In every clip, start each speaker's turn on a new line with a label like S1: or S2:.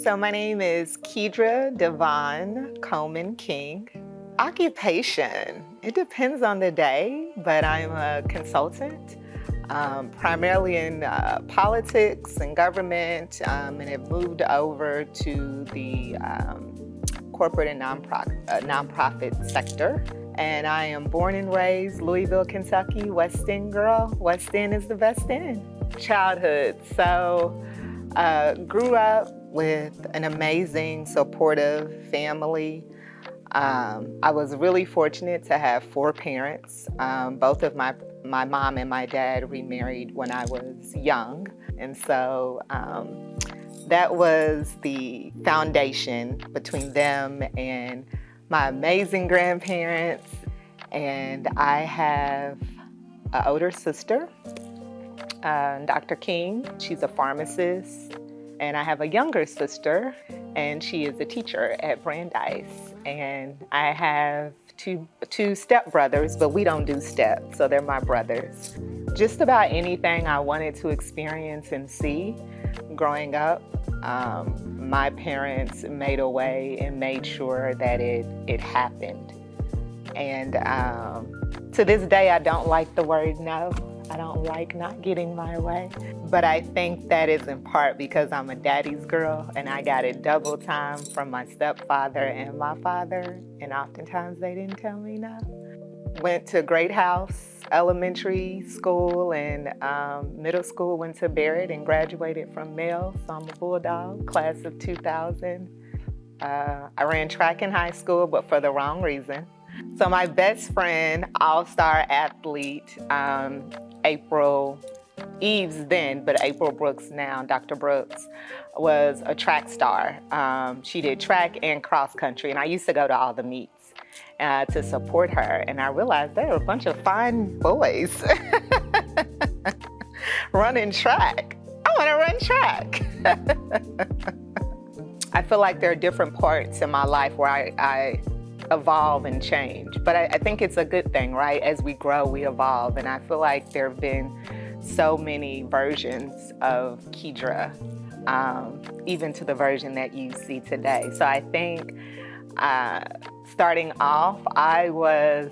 S1: So my name is Keidra Devon Coleman King. Occupation, it depends on the day, but I'm a consultant, primarily in politics and government, and have moved over to the corporate and nonprofit sector. And I am born and raised Louisville, Kentucky, West End girl. West End is the best end. Childhood, so grew up with an amazing, supportive family. I was really fortunate to have four parents. Both of my mom and my dad remarried when I was young. And so that was the foundation between them and my amazing grandparents. And I have an older sister, Dr. King. She's a pharmacist. And I have a younger sister, and she is a teacher at Brandeis. And I have two stepbrothers, but we don't do steps, so they're my brothers. Just about anything I wanted to experience and see growing up, my parents made a way and made sure that it happened. And to this day, I don't like the word no. I don't like not getting my way. But I think that is in part because I'm a daddy's girl and I got it double time from my stepfather and my father. And oftentimes they didn't tell me no. Went to Great House Elementary School and middle school, went to Barrett and graduated from Male. So I'm a Bulldog, class of 2000. I ran track in high school, but for the wrong reason. So my best friend, all-star athlete, April Eves then, but April Brooks now, Dr. Brooks, was a track star. She did track and cross country, and I used to go to all the meets to support her. And I realized there were a bunch of fine boys running track. I want to run track. I feel like there are different parts in my life where I evolve and change. But I think it's a good thing, right? As we grow, we evolve. And I feel like there have been so many versions of Keidra, even to the version that you see today. So I think starting off, I was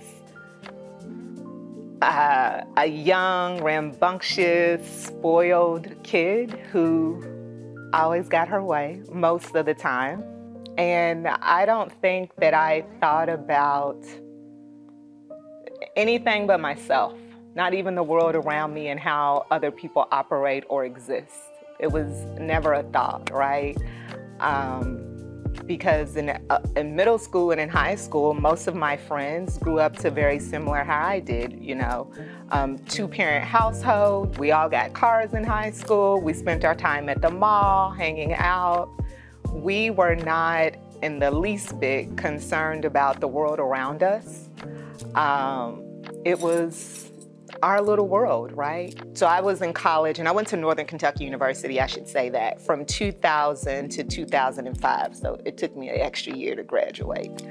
S1: a young, rambunctious, spoiled kid who always got her way most of the time. And I don't think that I thought about anything but myself, not even the world around me and how other people operate or exist. It was never a thought, right? Because in middle school and in high school, most of my friends grew up to very similar how I did, two-parent household. We all got cars in high school. We spent our time at the mall, hanging out. We were not in the least bit concerned about the world around us. It was our little world, right? So I was in college, and I went to Northern Kentucky University, I should say that, from 2000 to 2005. So it took me an extra year to graduate.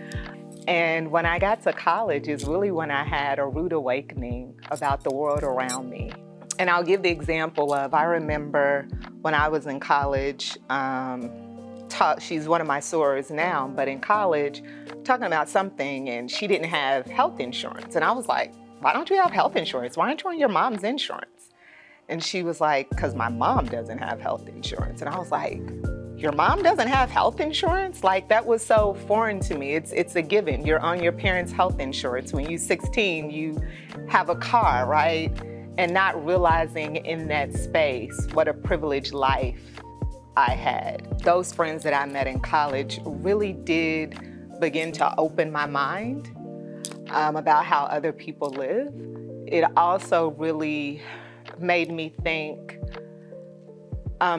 S1: And when I got to college is really when I had a rude awakening about the world around me. And I'll give the example of, I remember when I was in college, she's one of my sorors now, but in college, talking about something, and she didn't have health insurance. And I was like, why don't you have health insurance? Why aren't you on your mom's insurance? And she was like, because my mom doesn't have health insurance. And I was like, your mom doesn't have health insurance? Like, that was so foreign to me. It's a given. You're on your parents' health insurance. When you're 16, you have a car, right? And not realizing in that space what a privileged life I had. Those friends that I met in college really did begin to open my mind about how other people live. It also really made me think,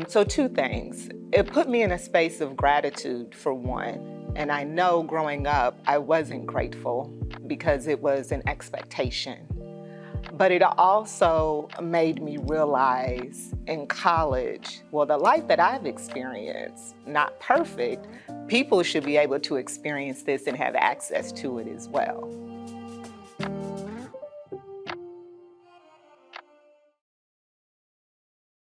S1: so two things. It put me in a space of gratitude, for one. And I know growing up, I wasn't grateful because it was an expectation. But it also made me realize in college, well, the life that I've experienced, not perfect, people should be able to experience this and have access to it as well.